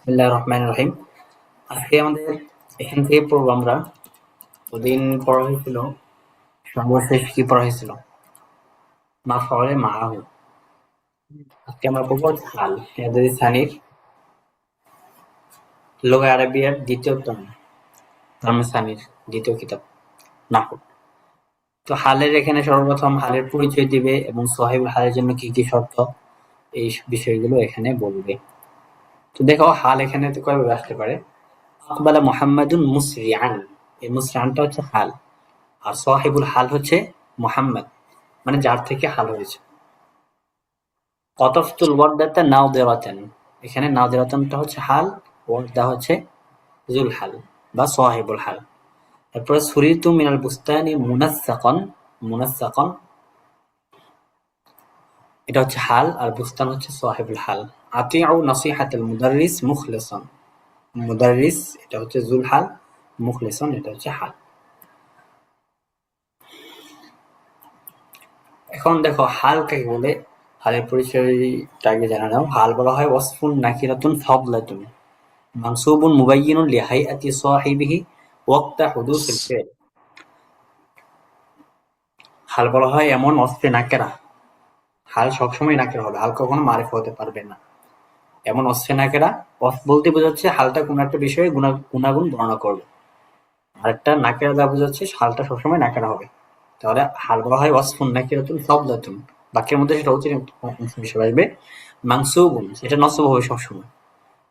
বিসমিল্লাহির রহমানির রহিম। আজকে আমাদের এখান থেকে পড়বো আমরা। ওদিন পড়া হয়েছিল, সর্বশেষ কি পড়া হয়েছিল? মাফউলে মাআহু। আজকে আমরা পড়বো হাল। ইয়াদাদি সানির লুগা আরাবিয়ার দ্বিতীয় টার্মে সানির দ্বিতীয় কিতাব নাহু। তো হালের এখানে সর্বপ্রথম হালের পরিচয় দিবে এবং সাহিবুল হালের জন্য কি কি শর্ত, এই বিষয়গুলো এখানে বলবে। তো দেখো হাল এখানে তো কয়ভাবে আসতে পারে। আকবালা মুহাম্মাদুন মুসরিআন, এই মুসরিআনটা হচ্ছে হাল, আর সাহিবুল হাল হচ্ছে মুহাম্মদ, মানে যার থেকে হাল হয়েছে। কতফতুল ওয়ারদাতা নাওদিরাতান, এখানে নাওদিরাতানটা হচ্ছে হাল, ওয়ারদা হচ্ছে জুল হাল বা সাহিবুল হাল। তারপরে সুরিতু মিনাল বুস্তানি মুনাসসাকান, মুনাসসাকান এটা হচ্ছে হাল, আর বুস্তান হচ্ছে সাহিবুল হাল। আতিউ নাসিহাতাল মুদাররিস মুখলিসান, মুদাররিস এটা হচ্ছে জুল হাল, মুখলিসান এটা হচ্ছে হাল। এখন দেখো হাল কাকে বলে, হালের পরিচয়টা আগে জানা নাও। হাল বলা হয় ওয়াসফুন নাকিরাতুন ফাদলাতুন মানসুবুন মুবাইয়িনুন লিহাইআতি সাহিবিহি ওয়াক্তা হুদুসিল ফি'ল। হাল বলা হয় এমন ওয়াসফে নাকেরা, হাল সবসময় নাকেরা হবে, হাল কখনো মারিফা হতে পারবে না। এমন ওয়াসফে নাকেরা, ওয়াসফ বলতে বোঝাচ্ছে হালটা কোনো একটা বিষয়ে গুণাগুণ বর্ণনা করবে, আর একটা নাকেরা দ্বারা বোঝাচ্ছে হালটা সবসময় নাকেরা হবে। তাহলে হাল বলা হয় ওয়াসফুন নাকিরাতুন ফাদলাতুন, বাক্যের মধ্যে সেটা অতিরিক্ত অংশ হিসেবে আসবে। মানসুবুন সেটা নসব হবে সবসময়।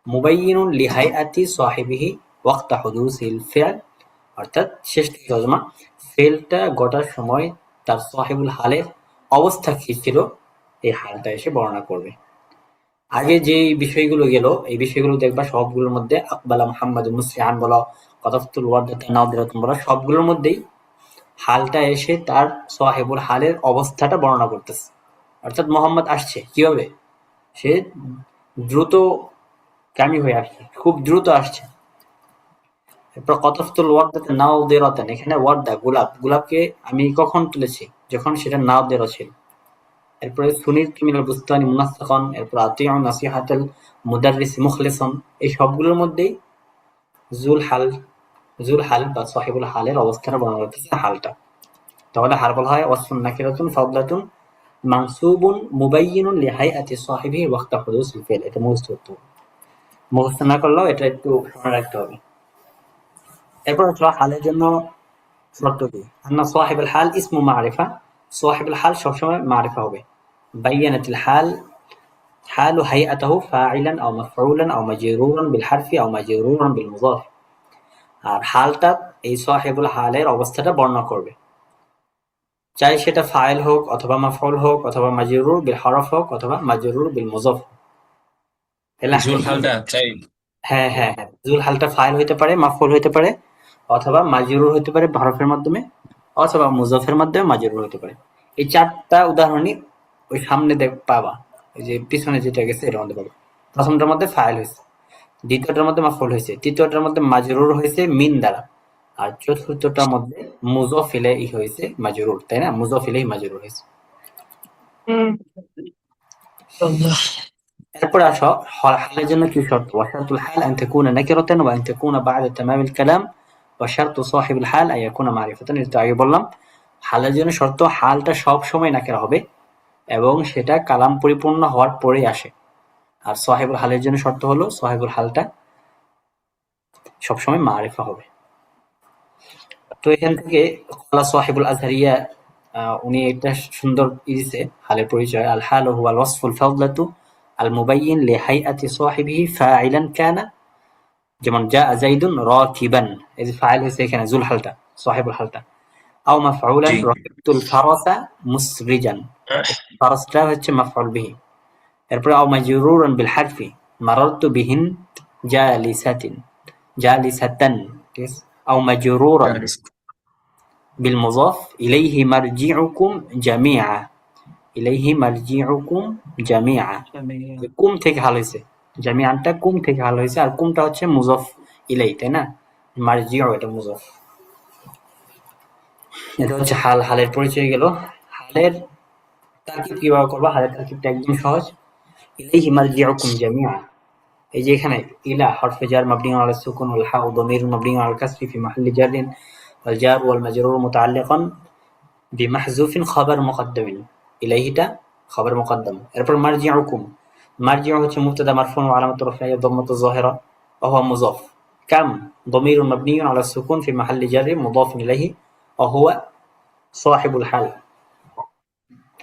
মুবাইয়িনুন লিহাইআতি সাহিবিহি ওয়াক্তা হুদুসিল ফি'ল, অর্থাৎ শেষ থেকে তর্জমা, ফেলটা ঘটার সময় তার সাহিবুল হালের অবস্থা কি ছিল, এই হালটা এসে বর্ণনা করবে। আগে যে বিষয়গুলো গেল, এই বিষয়গুলো দেখবা সবগুলোর মধ্যে আকবালা মুহাম্মাদ মুসরিআন বলো, কতফতুল ওয়ারদাতা নাওদিরাতুন বলো, সবগুলোর মধ্যেই হালটা এসে তার সাহিবুল হালের অবস্থাটা বর্ণনা করতেছে। অর্থাৎ মোহাম্মদ আসছে কিভাবে, সে দ্রুত কামি হয়ে আসছে, খুব দ্রুত আসছে। এরপর কতফতুল ওয়ারদাতা নাওদিরাতান, এখানে ওয়ারদা গোলাপ, গোলাপকে আমি কখন তুলেছি, যখন সেটা নাওদিরা ছিল। এরপরে সুনিরতু মিনাল বুস্তানি মুনাসসাকান, এরপর আতিউ নাসিহাতাল মুদাররিস মুখলিসান, এই সবগুলোর মধ্যেই জুল হাল, জুল হাল বা সাহিবুল হালের অবস্থাটা বর্ণনা করতেছে হালটা। তাহলে হাল বলা হয় ওয়াসফুন নাকিরাতুন ফাদলাতুন মানসুবুন মুবাইয়িনুন লিহাইআতি সাহিবিহি ওয়াক্তা হুদুসিল ফি'ল। এটা মুখস্থ করতে হবে, মুখস্থ না করলেও এটা একটু মনে রাখতে হবে। এরপর হচ্ছে হালের জন্য শর্ত কি, আন্না সাহিবুল হাল ইসমু মারিফা, সাহিবুল হাল সবসময় মারিফা হবে। বাইয়ানাতিল হাল হালু হাইআতাহু ফাইলান আও মাফউলান আও মাজরুরান বিল হারফি আও মাজরুরান বিল মুযাফ, আর হালটা এই সাহিবুল হালের অবস্থাটা বর্ণনা করবে, চাই সেটা ফাইল হোক অথবা মাফউল হোক অথবা মাজরুর বিল হরফ হোক অথবা মাজরুর বিল মুযাফ। জুল হালটা চাই। হ্যাঁ হ্যাঁ হ্যাঁ, জুল হালটা ফাইল হইতে পারে, মাফউল হইতে পারে, অথবা মাজরুর হইতে পারে হরফের মাধ্যমে, অথবা মুজাফের মাধ্যমে মাজরুর হইতে পারে। এই চারটা উদাহরণই ওই সামনে পাবা, ওই যে পিছনে যেটা গেছে এর মধ্যে পাবা। প্রথমটার মধ্যে ফাইল হয়েছে, দ্বিতীয়টার মধ্যে মাফউল হয়েছে, তৃতীয়টার মধ্যে মাজরুর হয়েছে মিন দ্বারা, আর চতুর্থটার মধ্যে মুজাফ ইলাইহি হয়েছে মাজরুর, তাই না? মুজাফ ইলাইহি মাজরুর হয়েছে। এরপরে আসো হালের জন্য কি শর্ত। ওয়াশারতুল হাল আন তাকুনা নাকিরাতান ওয়া আন তাকুনা বা'দা তামামিল কালাম ওয়া শারতু সাহিবিল হাল আন ইয়াকুনা মারিফাতান। এটা আগে বললাম, হালের জন্য শর্ত হালটা সব সময় নাকিরা হবে এবং সেটা কালাম পরিপূর্ণ হওয়ার পরেই আসে। আর সাহিবুল হালের জন্য শর্ত হলো সাহিবুল হালটা সবসময় মারিফা হবে। তো এখান থেকে ক্বালা সাহিবুল আজহারিয়া, উনি একটা সুন্দর দিছে হালের পরিচয়। আল হালু হুয়াল ওয়াসফুল ফাদলাতু আল মুবাইয়িন লিহাইআতি সাহিবিহি ফাইলান কানা, যেমন জা জাইদুন রাকিবান, এই যে ফাইল হয়েছে এখানে জুল হালটা, সাহিবুল হালটা। আও মাফউলান জি। রাকিবতুল ফারাসা মুসরিজান, ফারাসটা হচ্ছে মাফউল বিহি। এরপরে আও মাজরুরান বিল হারফি মারারতু বিহিন জালিসাতিন, জালিসাতান, ঠিক আছে। আও মাজরুরান বিল মুযাফ ইলাইহি মারজিউকুম জামিআ, ইলাইহি মারজিউকুম জামিআ, কুম থেকে হাল হয়েছে, জামিআনটা কুম থেকে হাল হয়েছে, আর কুমটা হচ্ছে মুযাফ ইলাই, তাই না? মারজিউ এটা মুযাফ। এটা হচ্ছে হাল, হালের পরিচয় গেল। হালের তারকিব কিভাবে করবা, হালের তারকিবটা একদম সহজ। ইলাইহি মারজিউকুম জামিআ, এই যে এখানে ইলা হরফে জার মাবনিউন আলা সুকুন ওয়াল হাউ দামিরুন মাবনিউন আলা কাসরি ফি মাহাল্লি জারিন ওয়াল জার ওয়াল মাজরুর মুতাআল্লিকান বিমাহযুফিন খাবার মুকদ্দামিন। ইলাইহিটা খাবার মুকদ্দাম। এরপর মারজিউকুম, মারজিউ হচ্ছে মুবতাদা মারফুউন ওয়া আলামাতু রাফিহি দাম্মাতুজ যাহিরা ওয়া হুয়া মুযাফ। কাম দামিরুন মাবনিউন আলা সুকুন ফি মাহাল্লি জারিন মুযাফিন ইলাইহি ওয়া হুয়া সাহিবুল হাল।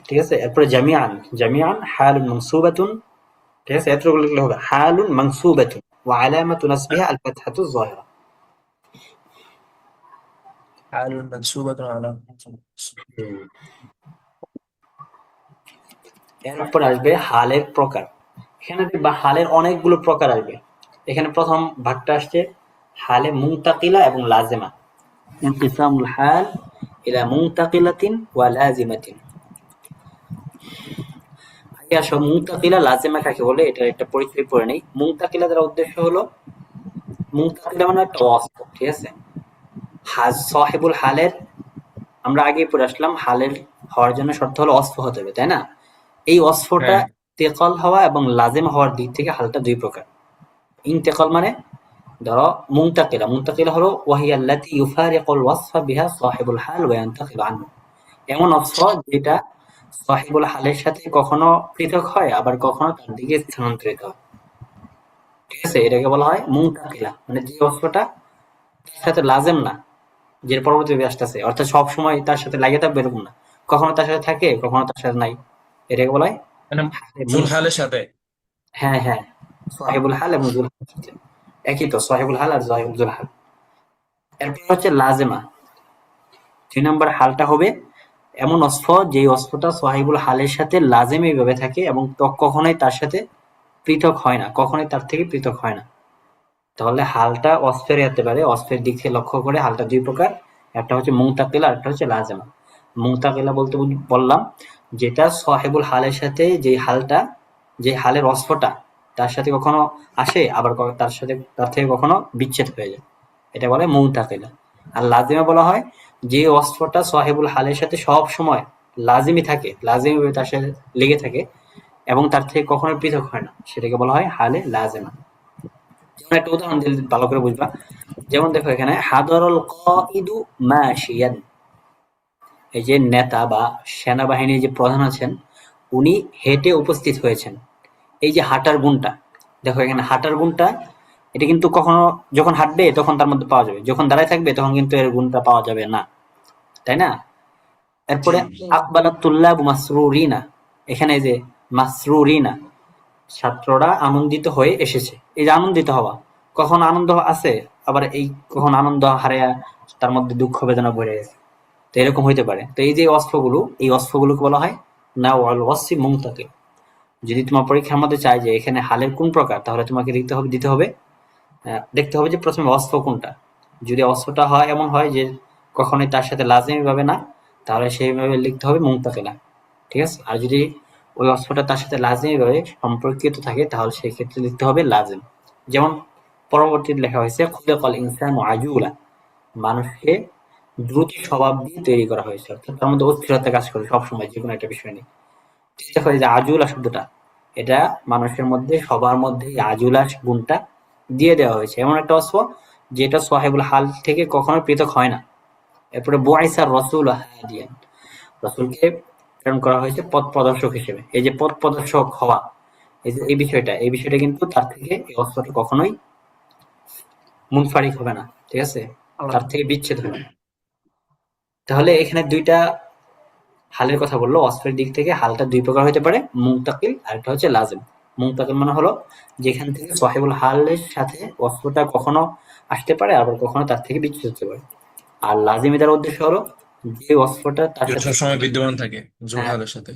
ঠিক আছে। এরপরে জামিআন, জামিআন হালুন মানসুবাতুন। ঠিক আছে, এতগুলো লিখলে হবে হালুন মানসুবাতুন ওয়া আলামাতু নাসবিহা আল ফাতহাতু যাহিরা। حال منسوبة على এরপর আসবে হালের প্রকার। এখানে দেখবা হালের অনেকগুলো প্রকার আসবে। এখানে প্রথম ভাগটা আসছে হালে মুনতাকিলা এবং লাজেমা। ইনকিসামুল হাল ইলা মুনতাকিলাতিন ওয়া লাজিমাতিন। আগে আসো মুনতাকিলা লাজেমা কাকে বলে এটার একটা পরিচয় পড়ে নেই। মুনতাকিলা দ্বারা উদ্দেশ্য হলো, মুনতাকিলা মানে একটা ওয়াসফ। ঠিক আছে, সাহেবুল হালের আমরা আগেই পড়ে আসলাম, হালের হওয়ার জন্য শর্ত হলো ওয়াসফ হতে হবে, তাই না? এই ওয়াসফটা হ্যাঁ ইন্তেকাল হওয়া এবং লাজেম হওয়ার দিক থেকে হালটা দুই প্রকার। ইন্তেকাল মানে ধরো মুনতাকিলা, মুনতাকিলা হলো ওয়াহিয়া আল্লাতী ইউফারিকুল ওয়াসফা বিহা সাহিবুল হাল ওয়া ইয়ান্তাকিলু আনহু। এমন ওয়াসফ যেটা সাহিবুল হালের সাথে কখনো পৃথক হয় আবার কখনো তার দিকে স্থানান্তরিত হয়। ঠিক আছে, এটাকে বলা হয় মুনতাকিলা, মানে যে ওয়াসফটা তার সাথে লাজেম না, যে পরবর্তী আসতেছে, অর্থাৎ সব সময় তার সাথে লাগে থাকবে এরকম না, কখনো তার সাথে থাকে কখনো তার সাথে নাই। এটাকে বলা হয় মানে হালে জুল হালের সাথে। হ্যাঁ হ্যাঁ, সাহিবুল হাল এবং জুল হাল একই তো, সাহিবুল হাল আর জুল হাল। এরপর হচ্ছে লাজেমা। 2 নম্বর হালটা হবে এমন ওয়াসফ যে ওয়াসফটা সাহিবুল হালের সাথে লাজেম এইভাবে থাকে এবং কখনোই তার সাথে পৃথক হয় না, কখনোই তার থেকে পৃথক হয় না। তাহলে হালটা ওয়াসফের হতে পারে, ওয়াসফের দিক থেকে লক্ষ্য করে হালটা দুই প্রকার, একটা হচ্ছে মুনতাকিলা আর একটা হচ্ছে লাজেমা। মুনতাকিলা বলতে বললাম যেটা সাহেবুল হালের সাথে যে হালটা, যে হালের ওয়াসফটা তার সাথে কখনো আসে আবার তার সাথে তার থেকে কখনো বিচ্ছেদ হয়ে যায়, এটা বলে মুনতাকিলা। আর লাজিমা বলা হয় যে ওয়াসফটা সাহেবুল হালের সাথে সব সময় লাজিমি থাকে, লাজিমি তার সাথে লেগে থাকে এবং তার থেকে কখনো পৃথক হয় না, সেটাকে বলা হয় হালে লাজিমা। যেমন একটা উদাহরণ দিলে ভালো করে বুঝবা। যেমন দেখো এখানে হাদরুল কাইদু মাশিয়ান, এই যে নেতা বা সেনাবাহিনীর যে প্রধান আছেন উনি হেঁটে উপস্থিত হয়েছেন। এই যে হাঁটার গুণটা, দেখো এখানে হাঁটার গুণটা, এটা কিন্তু কখনো যখন হাঁটবে তখন তার মধ্যে পাওয়া যাবে, যখন দাঁড়ায় থাকবে তখন কিন্তু এর গুণটা পাওয়া যাবে না, তাই না? জি এরপরে আকবালাতুল্লাহ মাসরুরিনা, এখানে এই যে মাসরুরিনা, ছাত্ররা আনন্দিত হয়ে এসেছে। এই যে আনন্দিত হওয়া, কখন আনন্দ আছে আবার এই কখন আনন্দ হারিয়ে তার মধ্যে দুঃখ বেদনা ভরে গেছে, তো এরকম হইতে পারে। তো এই যে অস্ত্রগুলো, এই অস্ত্রগুলোকে বলা হয় না ওয়াল ওয়াসি মুনতাকিল। যদি তোমার পরীক্ষার মধ্যে চাই যে এখানে হালের কোন প্রকার, তাহলে তোমাকে দেখতে হবে যে প্রথমে অস্ত্র কোনটা। যদি অস্ত্রটা হয় এমন হয় যে কখনোই তার সাথে লাজিমি ভাবে না, তাহলে সেইভাবে লিখতে হবে মুনতাকিলা। ঠিক আছে, আর যদি ওই অস্ত্রটা তার সাথে লাজিমি ভাবে সম্পর্কিত থাকে তাহলে সেই ক্ষেত্রে লিখতে হবে লাজিম। যেমন পরবর্তীতে লেখা হয়েছে খুলিকাল ইনসানু আজুলা, মানুষকে দ্রুত স্বভাব দিয়ে তৈরি করা হয়েছে, অর্থাৎ তার মধ্যে অস্থিরতা কাজ করে সবসময় যে কোনো একটা বিষয় নিয়ে। দেখো এই যে আজুলা শব্দটা, এটা মানুষের মধ্যে সবার মধ্যে আজুলা গুণটা দিয়ে দেওয়া হয়েছে, এমন একটা অস্ফ যেটা সাহেবুল হাল থেকে কখনো পৃথক হয় না। এরপরে বুআইসা রসুল হাদিয়ান, রসুলকে প্রেরণ করা হয়েছে পথ প্রদর্শক হিসেবে। এই যে পথ প্রদর্শক হওয়া, এই যে এই বিষয়টা কিন্তু তার থেকে এই অস্ত্রটা কখনোই মুনফারিক হবে না, ঠিক আছে, তার থেকে বিচ্ছেদ হবে না। তাহলে এখানে দুইটা হালের কথা বললো, অস্ত্রের দিক থেকে হালটা দুই প্রকার হতে পারে, মুনতাকিল আর একটা হচ্ছে লাজিম। মুনতাকিল মানে হলো যেখান থেকে সাহেবুল হালের সাথে অস্ত্রটা কখনো আসতে পারে আবার কখনো তার থেকে বিচ্ছিন্ন হতে পারে। আর লাজিমি দ্বারা উদ্দেশ্য হলো যে অস্ত্রটা তার যেটা সাথে, সবসময় বিদ্যমান থাকে জুল হ্যাঁ, হালের সাথে।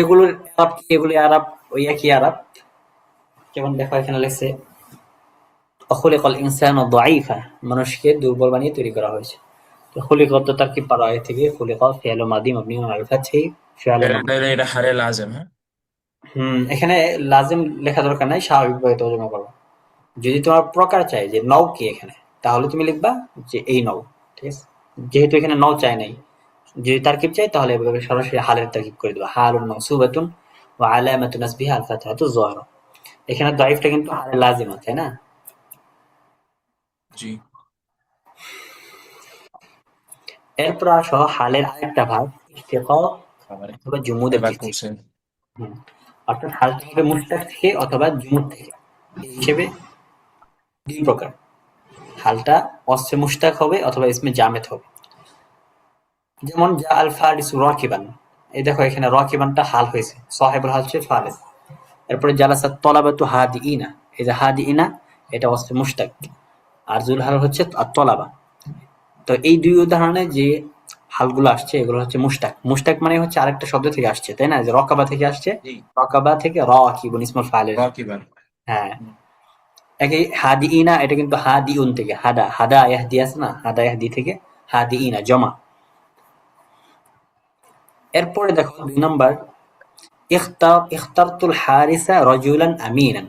এগুলোর আরব কি, এগুলি আরব ওই একই আরব। যেমন দেখো এখানে লেখছে অখুলিকাল ইনসানু দাঈফা, মানুষকে দুর্বল বানিয়ে তৈরি করা হয়েছে। তো খুলিকত তারকিব পারা আগে থেকে খুলিকা ফি'ল মাদি মাবনিউন আলাল ফাতহি ফি'ল মাদি। এটা হারে লাজেম, হ্যাঁ। এখানে লাজিম লেখা দরকার নাই, স্বাভাবিকভাবে তর্জমা করো। যদি তোমার প্রকার চাই যে নও কি এখানে, তাহলে তুমি লিখবা যে এই নও, ঠিক আছে। যেহেতু এখানে নও চাই নাই, যদি তারকিব চাই তাহলে এভাবে সরাসরি হালের তারকিব করে দিবা, হালুন মানসুবাতুন ওয়া আলামাতু নাসবিহা আল ফাতহাতু যাহিরা। এখানে দাইফটা কিন্তু হালে লাজিমা, তাই না? জি। এরপর আসো হালের আরেকটা ভাগ ইশতিকাক আবার অথবা জুমুদের ভাগ দিক থেকে। করছেন। হুম। অর্থাৎ হালটা হবে মুশতাক থেকে অথবা জুমুদ থেকে। এই হিসেবে দুই প্রকার। হালটা অস্মে মুশতাক হবে অথবা ইসমে জামেদ হবে। যেমন জা আল ফারিসু রাকিবান, এই দেখো এখানে রাকিবানটা হাল হয়েছে, সাহেবুল হাল হচ্ছে ফারিস। এরপরে জালাসাত তলাবাতু হাদিইনা, এই যে হাদিইনা এটা অস্মে মুশতাক, আর জুল হাল হচ্ছে তলাবা। তো এই দুই উদাহরণে যে হালগুলো আসছে এগুলো হচ্ছে মুশতাক। মুশতাক মানে হচ্ছে আরেকটা শব্দ থেকে আসছে, তাই না? যে রকাবা থেকে আসছে, জি। রকাবা থেকে রাকিবুন ইসমুল ফাইলের। রাকিবান। হ্যাঁ, হুম। একই হাদিইনা এটা কিন্তু হাদিউন থেকে, হাদা হাদা ইয়াহদি আছে না, হাদা ইয়াহদি থেকে হাদিইনা জমা। এরপরে দেখো ২ নাম্বার ইখতারতুল হারিসা রাজুলান আমিনান।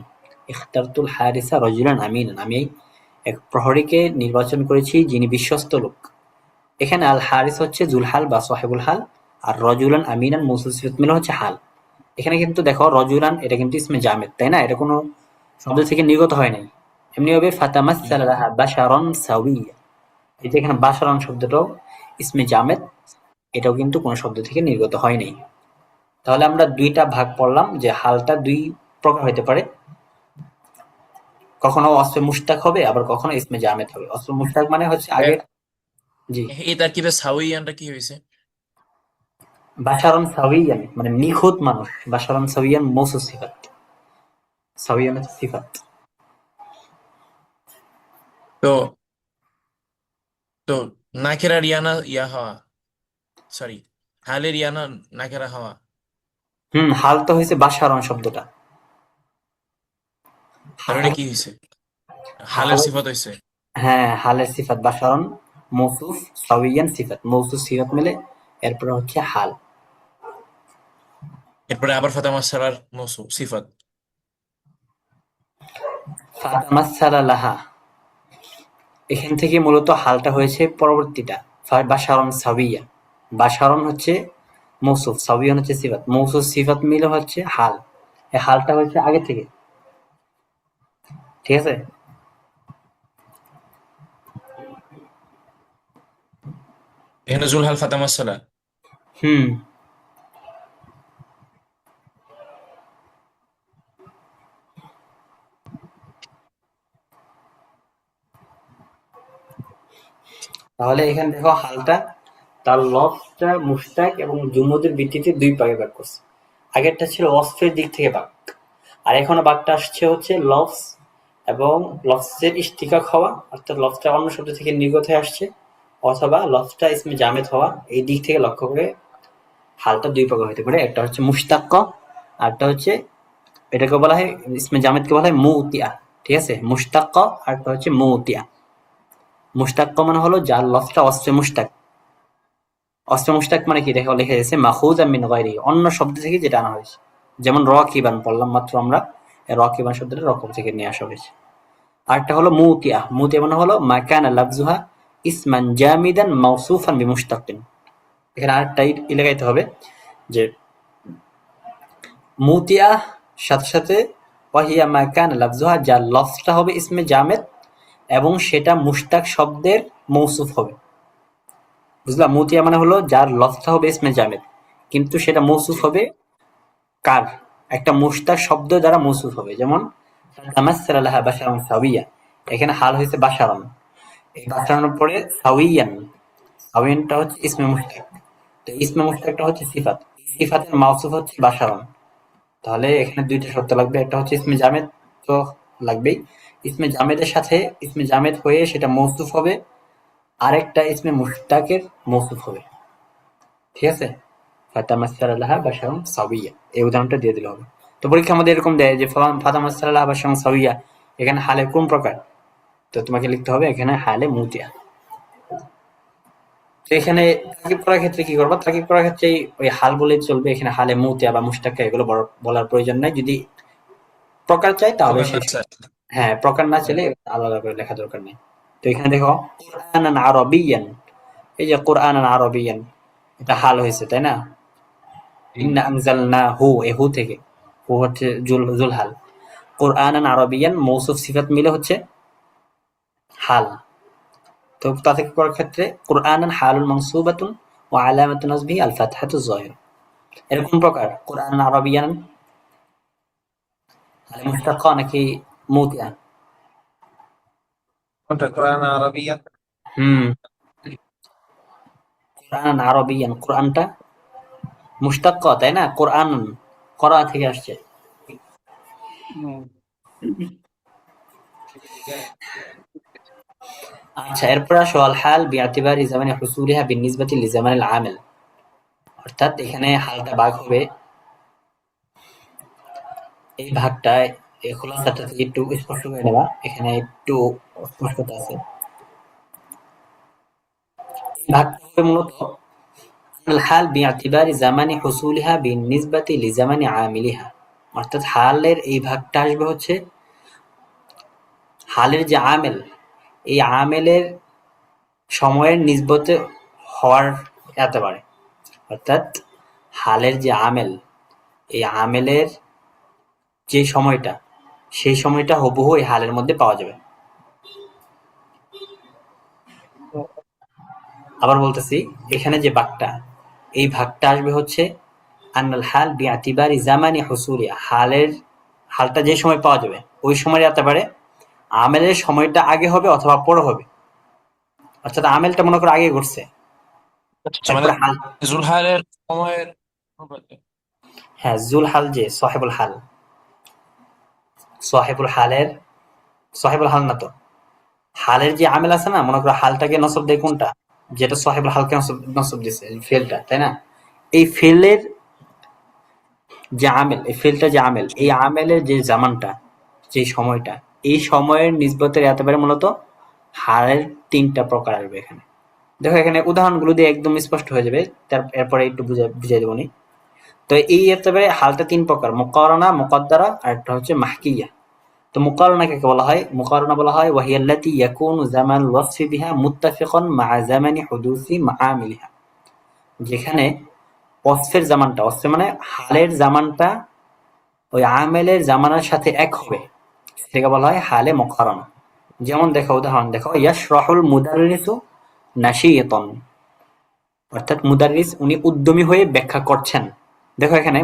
ইখতারতুল হারিসা রাজুলান আমিনান, আমি এক প্রহরীকে নির্বাচন করেছি যিনি বিশ্বস্ত লোক। এখানে আল হারিস হচ্ছে জুলহাল বা সাহেবুল হাল, আর রজুলান আমিনান মৌসুল সিফাত মিলে হচ্ছে হাল। এখানে কিন্তু দেখো রজুলান এটা কিন্তু ইসমে জামেদ, তাই না? এটা কোনো শব্দ থেকে নির্গত হয় নাই। এমনি হবে জি। ফাতামাসসালা লাহা বাশারান সাওয়িয়া, এই যে এখানে বাশারান শব্দটাও ইসমে জামেদ, এটাও কিন্তু কোনো শব্দ থেকে নির্গত হয় নাই। তাহলে আমরা দুইটা ভাগ পড়লাম যে হালটা দুই প্রকার হইতে পারে, কখনো অস্মে মুশতাক হবে আবার কখনো ইসমে জামেদ হবে। অস্মে মুশতাক মানে হচ্ছে আগের। জি। এই তারকিবে সাউইয়ানটা কি হয়েছে? বাশারান সাওয়িয়ান মানে নিখুঁত মানুষ, বাশারান সাওয়িয়ান মৌসুফ সিফাত, সাওয়িয়ান হচ্ছে সিফাত। তো তো নাকেরা রিয়ানা ইয়া হওয়া, সরি, হালের রিয়ানা নাকেরা হওয়া। হাল তো হয়েছে বাশারান শব্দটা। তার হাল মানে কি হয়েছে? হালের হাল সিফাত হয়েছে। হ্যাঁ, হালের সিফাত বাশারান মৌসুফ, সাওয়িয়ান সিফাত, মৌসুফ সিফাত মিলে এরপরে হচ্ছে হাল। এরপরে আবার ফাতা মাসসালার মৌসু সিফাত। ফাতামাসসালা লাহা, এখান থেকে মূলত হালটা হয়েছে পরবর্তীটা, বাশারন সাবিয়া। বাশারন হচ্ছে মৌসুফ, সাবিয়ান হচ্ছে সিফাত, মৌসুফ সিফাত মিলে হচ্ছে হাল। এই হালটা হচ্ছে আগে থেকে, ঠিক আছে? এখানে জুলহাল ফাতা মাসসালা। হুম। তাহলে এখানে দেখো হালটা তার লফটা মুশতাক এবং জুমুদের ভিত্তিতে দুই ভাগে ভাগ করছে। আগেরটা ছিল অস্ফের দিক থেকে ভাগ, আর এখনো ভাগটা আসছে হচ্ছে লফস এবং লফসের ইশতিকাক হওয়া, অর্থাৎ লফটা অন্য শব্দ থেকে নির্গত হয়ে আসছে, অথবা লফটা ইসমে জামেদ হওয়া, এই দিক থেকে লক্ষ্য করে হালটা দুই প্রকার হতে পারে। একটা হচ্ছে মুশতাক্ক, আর একটা হচ্ছে এটাকে বলা হয় ইসমে জামেদকে বলা হয় মুতিয়া, ঠিক আছে? মুশতাক্ক আর একটা হচ্ছে মুতিয়া। মুশতাক্ক মানে হলো যার লফটা অস্ফে মুশতাক। অস্ফে মুশতাক মানে কি, দেখো লেখা গেছে মাখুযাম মিন গায়রিহি, অন্য শব্দ থেকে যেটা আনা হয়েছে। যেমন রাকিবান পড়লাম মাত্র আমরা, এই রাকিবান শব্দটা রকব থেকে নিয়ে আসা হয়েছে। আরেকটা হলো মুতিয়া, মুতিয়া মানে হলো মা কানা লাফযুহা ইসমান জামিদান মাওসুফান বিমুশতাক্কিন। এখানে আরেকটা লাগাইতে হবে যে মুতিয়া সাথে সাথে ওয়াহিয়া মা কানা লাফযুহা, যার লফজটা হবে ইসমে জামেদ এবং সেটা মুশতাক শব্দের মৌসুফ হবে। বুঝলা? মুতিয়া মানে হলো যার লফজটা হবে ইসমে জামেদ কিন্তু সেটা মৌসুফ জি। হবে কার, একটা মুশতাক শব্দ দ্বারা মৌসুফ হবে। যেমন তামাসসালা লাহা বাশারান সাওয়িয়া, এখানে হাল হয়েছে বাশারান, এই বাশারানের পরে সাওয়িয়ান, সাওয়িয়ানটা হচ্ছে ইসমে মুশতাক, তো ইসমে মুশতাকটা হচ্ছে সিফাত, সিফাতের মাওসুফ হচ্ছে বাশারান। তাহলে এখানে দুইটা শর্ত লাগবে, একটা হচ্ছে ইসমে জামেদ তো লাগবেই, ইসমে জামেদের সাথে ইসমে জামেদ হয়ে সেটা মৌসুফ হবে, আরেকটা ইসমে মুশতাকের মৌসুফ হবে, ঠিক আছে? ফাতামাসসালা লাহা বাশারান সাওয়িয়া, এই উদাহরণটা দিয়ে দিলে হবে। তো পরীক্ষা আমাদের এরকম দেয় যে ফাতামাসসালা লাহা বাশারান সাওয়িয়া, এখানে হালের কোন প্রকার, তো তোমাকে লিখতে হবে এখানে হালে মুতিয়া। তো এখানে তাকিব করার ক্ষেত্রে কি করবা, তাকিব করার ক্ষেত্রে ওই হাল বলেই চলবে, এখানে হালে মুতিয়া বা মুশতাক্কা এগুলো বলার প্রয়োজন নাই। যদি প্রকার চাই তাহলে প্রকার সে, আচ্ছা। হ্যাঁ প্রকার না হ্যাঁ। চাইলে আলাদা করে লেখা দরকার নেই। তো এখানে দেখো কোরআনান আরবিয়ান, এই যে কোরআনান আরবিয়ান, এটা হাল হয়েছে, তাই না? জি। ইন্না আনজালনাহু, এ হু থেকে, হু হচ্ছে জুলহাল। কুরআনান আরবিয়ান মৌসুফ সিফাত মিলে হচ্ছে হাল। তো তাতে করার ক্ষেত্রে কুরআনান হালুন মানসুবাতুন ওয়া আলামাতু নাসবিহি আল ফাতহাতু যাহিরা। এরকম প্রকার কোরআন আরবিয়ান হালে মুশতাক্কা নাকি মুতিয়া? কোনটা কোরআন আরবিয়ান? হুম, কোরআন আরবিয়ান কোরআনটা মুশতাক্কা, তাই না? কোরআন করা থেকে আসছে। আচ্ছা, এরপর আসো আল হাল বিআতিবারি জামানি হুসুলিহা বিনিসবাতি লিজামানিল আমিল। অর্থাৎ এখানে হালটা ভাগ হবে, এই ভাগটায় এই খোলাসাটা থেকে একটু স্পষ্ট করে নেবা, এখানে একটু স্পষ্টতা আছে। এই ভাগটা হবে মূলত আল হাল বিআতিবারি জামানি হুসুলিহা বিনিসবাতি লিজামানি আমিলিহা। অর্থাৎ হালের এই ভাগটা আসবে হচ্ছে হালের যে আমেল, এই আমেলের সময়ের নিসবতে হওয়ার এতবারে। অর্থাৎ হালের যে আমেল, এই আমেলের যে সময়টা, সেই সময়টা হুবহু এই হালের মধ্যে পাওয়া যাবে। আবার বলতেছি, এখানে যে ভাগটা, এই ভাগটা আসবে হচ্ছে আন্নাল হাল বিআতিবারি জামানি হুসুলিহা, হালটা যে সময় পাওয়া যাবে ওই সময়ের এতবারে আমেলের সময়টা আগে হবে অথবা পরে হবে। অর্থাৎ আমেলটা মনে করো আগে ঘটছে, আচ্ছা, মানে এরপরে হাল। জুলহালের সময়ের অনুপাতে। হ্যাঁ, জুল হাল যে সাহেবুল হাল, সাহেবুল হালের সাহেবুল হাল না তো, হালের যে আমেল আছে না, মনে করো হালটাকে নসব দেয় কোনটা, যেটা সাহেবুল হালকে নসব দিছে ফেলটা, তাই না? এই ফেলের যে আমেল, এই ফেলটা যে আমেল, এই আমেলের যে জামানটা, যে সময়টা, এই সময়ের নিসবতের একেবারে মূলত হালের তিনটা প্রকার আসবে এখানে। দেখো এখানে উদাহরণগুলো দিয়ে একদম স্পষ্ট হয়ে যাবে, এরপরে একটু বুঝাই দেবো নি। তো এই একেবারে হালটা তিন প্রকার, মুকারনা, মুকদ্দারা, আর একটা হচ্ছে মাহকিয়া। তো মুকারনা কাকে বলা হয়? মুকারনা বলা হয় ওয়াহিয়াল্লাতি ইয়াকুনু জামানুল ওয়াসফি বিহা মুত্তাফিকান মা জামানি হুদুসি মাআমিলিহা। যেখানে ওয়াসফের জামানটা, ওয়াসফ মানে হালের জামানটা ওই আমেলের জামানার সাথে এক হবে, সেটাকে বলা হয় হালে মুকারনা। যেমন দেখো, উদাহরণ দেখো, ইয়াশরাহুল মুদাররিসু নাশিয়াতান। অর্থাৎ মুদাররিস উনি উদ্যমী হয়ে ব্যাখ্যা করছেন। দেখো এখানে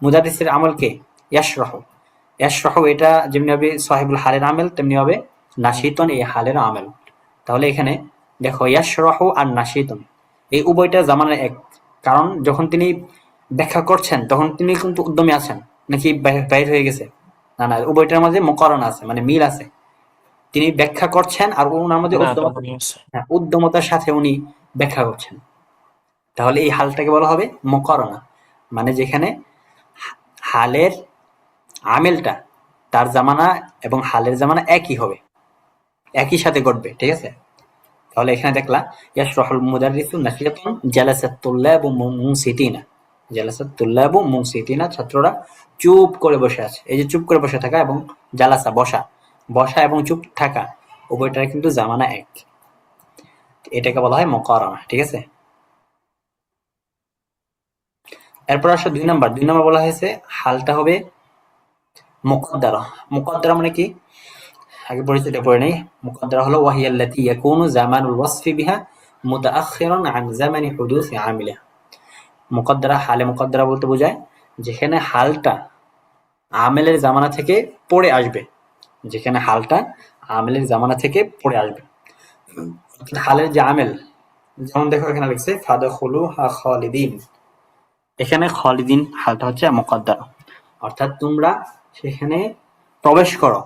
মুদাররিসের আমল কে? ইয়াশরাহু। ইয়াশরাহু এটা যেমনি হবে সাহিবুল হালের আমেল, তেমনি হবে নাশিতন এই হালের আমেল। তাহলে এখানে দেখো ইয়াশরাহু আর নাশিতন এই উভয়টা জামানের এক। কারণ যখন তিনি ব্যাখ্যা করছেন তখন তিনি কিন্তু উদ্যমী আছেন নাকি বাইর হয়ে গেছে? না না, উভয়টার মাঝে মুকারনা আছে, মানে মিল আছে। তিনি ব্যাখ্যা করছেন আর ওনার মধ্যে না, তখনই আছে। উদ্যমতার সাথে উনি ব্যাখ্যা করছেন। তাহলে এই হালটাকে বলা হবে মুকারনা, মানে যেখানে হালের আমেলটা তার জামানা এবং হালের জামানা একই হবে, একই সাথে ঘটবে। ঠিক আছে? তাহলে এখানে দেখলা ইয়াশরাহুল মুদাররিসু নাশিয়াতুন জালাসাত তুল্লাবু মুনসিতিনা। জালাসাত তুল্লাবু মুনসিতিনা, ছাত্ররা চুপ করে বসে আছে। এই যে চুপ করে বসে থাকা এবং জালাসা বসা, বসা এবং চুপ থাকা উভয়টার কিন্তু জামানা এক। এটাকে বলা হয় মুকারনা। ঠিক আছে? এরপর আসো দুই নম্বর বলা হয়েছে হালটা হবে মুকদ্দারা। মুকদ্দারা মানে কি? আগে পরিচিত পড়ে নেই। মুকদ্দারা হলো ওয়াহিয়াল্লাতী ইয়াকুনু জামানুল ওয়াসফি বিহা মুতাআখিরান আন জামানি হুদুসি আমিলিহা। মুকদ্দারা, হালে মুকদ্দারা বলতে বোঝায় যেখানে হালটা আমেলের জামানা থেকে পড়ে আসবে, যেখানে হালটা আমেলের জামানা থেকে পড়ে আসবে। হালের যে আমেল, যেমন দেখো এখানে লিখছে ফাদখুলুহা খালিদিন। এখানে খালিদিন হালটা হচ্ছে মুকদ্দারা, অর্থাৎ তোমরা সেখানে প্রবেশ করো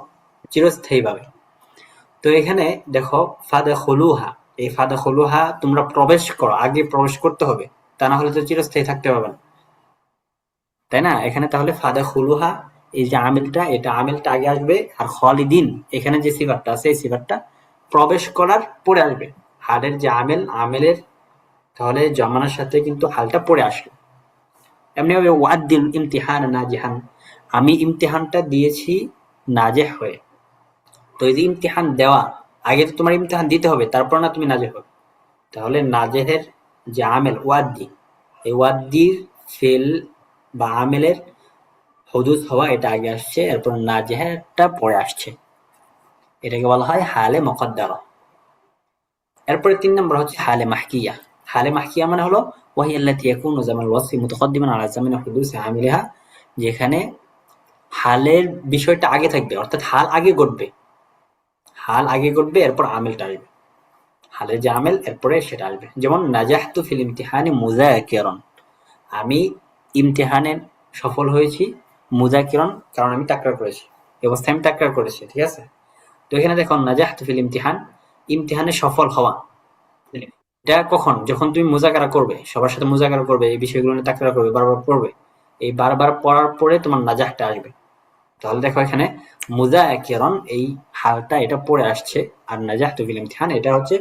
চিরস্থায়ীভাবে। তো এখানে দেখো ফাদখুলুহা, এই ফাদখুলুহা তোমরা প্রবেশ করো, আগে প্রবেশ করতে হবে, তা না হলে তো চিরস্থায়ী থাকতে পারবে না, তাই না? এখানে তাহলে ফাদখুলুহা, এই যে আমিলটা, এটা আমিলটা আগে আসবে, আর খালিদিন এখানে যে সিফাতটা আছে এই সিফাতটা প্রবেশ করার পরে আসবে। হালের যে আমেলের তাহলে জামানার সাথে কিন্তু হালটা পরে আসবে। এমনি ভাবে ওয়াদ্দিল ইমতিহান নাজিহান, আমি ইমতিহানটা দিয়েছি নাজেহ হয়ে। তো এই যে ইমতিহান দেওয়া, আগে তো তোমার ইমতিহান দিতে হবে, তারপর না তুমি নাজেহ হবে। তাহলে নাজেহের যে আমেল ওয়াদ্দি, এই ওয়াদ্দির ফেল বা আমেলের হুদুস হওয়া এটা আগে আসছে, এরপর নাজেহাটা পরে আসছে, এটাকে বলা হয় হালে মুকদ্দারা। এরপরে ৩ নম্বর হচ্ছে হালে মাহকিয়া। হালে মাহকিয়া মানে হলো ওয়াহিয়া আল্লাতী ইয়াকুনু যামানুল ওয়াসফি মুতাকাদ্দিমান আলা যামানি হুদুসি আমিলিহা, যেখানে হালের বিষয়টা আগে থাকবে, অর্থাৎ হাল আগে ঘটবে, হাল আগে ঘটবে এরপর আমিলটা আসবে, হালের যে আমেল এরপরে সেটা আসবে। যেমন নাজাহতু ফিল ইমতিহানি মুযাকিরান, আমি ইমতিহানে সফল হয়েছি, মুযাকিরান কারণ আমি তাকরার করেছি, এই অবস্থায় আমি তাকরার করেছি, ঠিক আছে? তো এখানে দেখো নাজাহতু ফিল ইমতিহান, ইমতিহানে সফল হওয়া, এটা কখন? যখন তুমি মুযাকারা করবে, সবার সাথে মুযাকারা করবে, এই বিষয়গুলো নিয়ে তাকরার করবে, বারবার পড়বে, এই বারবার পড়ার পরে তোমার নাজাহটা আসবে। তাহলে দেখো এখানে মুযাকিরান এই হালটা এটা পরে আসছে, আর নাজাহতু ফিল ইমতিহান এটা হচ্ছে,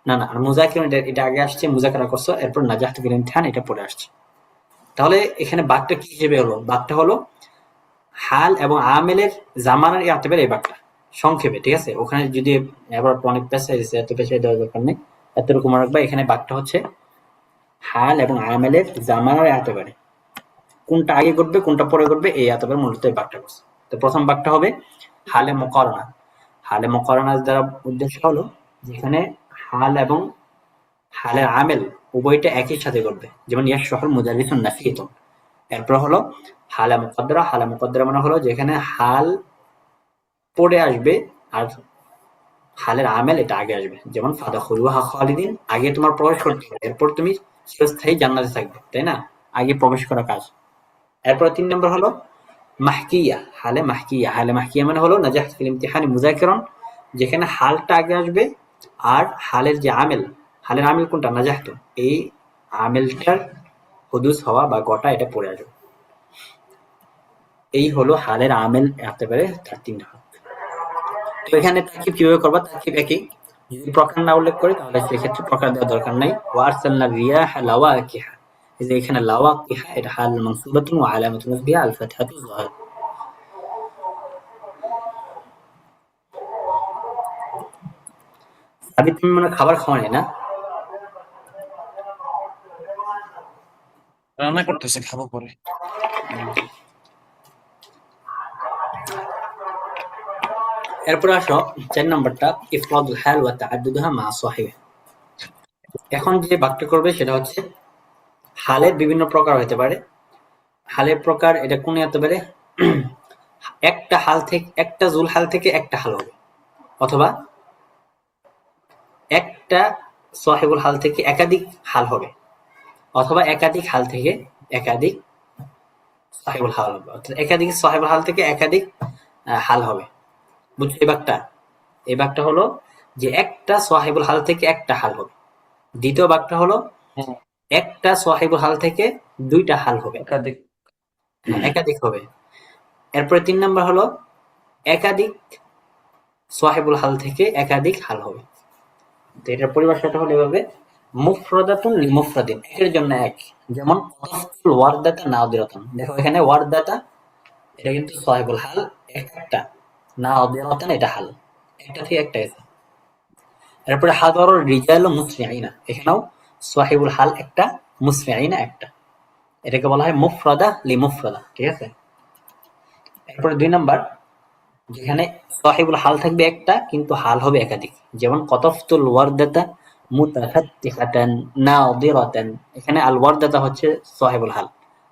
না না, আর মুযাকিরান এটা আগে আসছে, মুযাকারা করছো, এরপর নাজাহতু ফিল ইমতিহান এটা পরে আসছে। তাহলে এখানে বাক্যটা কি হিসেবে হলো? বাক্যটা হলো হাল এবং আমেলের জামানার ইয়াতেবের এই বাক্যটা সংক্ষেপে, ঠিক আছে? ওখানে যদি এবার অনেক পেঁচাই দিচ্ছে, এত পেঁচাই দেওয়ার দরকার নেই, এতটুকু মনে রাখবা। এখানে বাক্যটা হচ্ছে হাল এবং আমেলের জামানার ইয়াতেবারে, কোনটা আগে ঘটবে কোনটা পরে ঘটবে এই ইয়াতেবের মূলত এই বাক্যটা করছে। তো প্রথম বাক্যটা হবে হালে মুকারনা। হালে মুকারনার দ্বারা উদ্দেশ্য হলো যেখানে হাল এবং হালের আমেল উভয়টা একই সাথে ঘটবে, যেমন ইয়াশরাহুল মুদাররিসুন নাসিতুন। এরপর হলো হালে মুকদ্দারা। হালে মুকদ্দারা মানে হলো যেখানে হাল পরে আসবে আর হালের আমেল এটা আগে আসবে, যেমন ফাদাখুলুহা খালিদিন, আগে তোমার প্রবেশ করতে হবে, এরপর তুমি চিরস্থায়ী জান্নাতে থাকবে, তাই না? আগে প্রবেশ করা কাজ। এরপর ৩ নম্বর হলো মাহকিয়া। হালে মাহকিয়া। হালে মাহকিয়া মানে হলো নাজাহতু ফিল ইমতিহানি মুযাকিরান, যেখানে হালটা আগে আসবে আর হালের যে আমেল, হালের আমেল কোনটা? নাজাহতু, এই আমেলটার হুদুস হওয়া বা ঘটা এটা পড়ে আসবে। এই হলো হালের আমেল আসতে পারে তার ৩ ভাগ। তো এখানে তারকিব কিভাবে করবা? তারকিব একই। যদি প্রকার না উল্লেখ করে তাহলে সেক্ষেত্রে প্রকার দেওয়ার দরকার নাই। ওয়ারসালনা রিয়াহ লাওয়াকিহা, এই যে এখানে লাওয়াকিহা এটা হাল মানসুবাতুন ওয়া আলামাতু নাসবিহা আল ফাতহাতু যাহিরা। সাবিত, তুমি মনে হয় খাবার খাওয়া নাই না? রান্না করতেছে, খাবো পরে। এরপরে আসো ৪ নম্বরটা, ইফরাদুল হাল ওয়া তাআদ্দুদুহা মা সাহিবিহা। এখন যে বাক্যটা করবে সেটা হচ্ছে হালের বিভিন্ন প্রকার হতে পারে। হালের প্রকার এটা কোন হতে পারে? একটা হাল থেকে, একটা জুল হাল থেকে একটা হাল হবে, অথবা একটা সাহিবুল হাল থেকে একাধিক হাল হবে, অথবা একাধিক হাল থেকে একাধিক সাহিবুল হাল হবে, অর্থাৎ একাধিক সাহিবুল হাল থেকে একাধিক হাল হবে। বুঝছো এই বাক্যটা? এই বাক্যটা হলো যে একটা সাহিবুল হাল থেকে একটা হাল হবে। দ্বিতীয় বাক্যটা হলো হ্যাঁ, একটা সাহিবুল হাল থেকে দুইটা হাল হবে, একাধিক। একাধিক হবে। এরপরে ৩ নম্বর হলো একাধিক সাহিবুল হাল থেকে একাধিক হাল হবে। তো এটার পরিভাষাটা হলো এভাবে, মুফরাদাতুন লিমুফরাদিন, একের জন্য এক। যেমন কতফতুল ওয়ারদাতা নাদিরাতান, দেখো এখানে ওয়ারদাতা এটা কিন্তু সাহিবুল হাল একটা, নাদিরাতান এটা হাল, একটা থেকে একটা গেছে। এরপরে হাদার রিজাল মুসরিঈনা, এখানেও সাহিবুল হাল একটা, মুসরিঈনা একটা, এটাকে বলা হয় মুফরাদা লিমুফরাদা, ঠিক আছে? এরপরে ২ নাম্বার, যেখানে সাহিবুল হাল থাকবে একটা কিন্তু হাল হবে একাধিক, যেমন কতফতুল ওয়ারদাতা মুতাফাত্তিহাতান নাদিরাতান, এখানে আল ওয়ারদাতা হচ্ছে সাহিবুল হাল,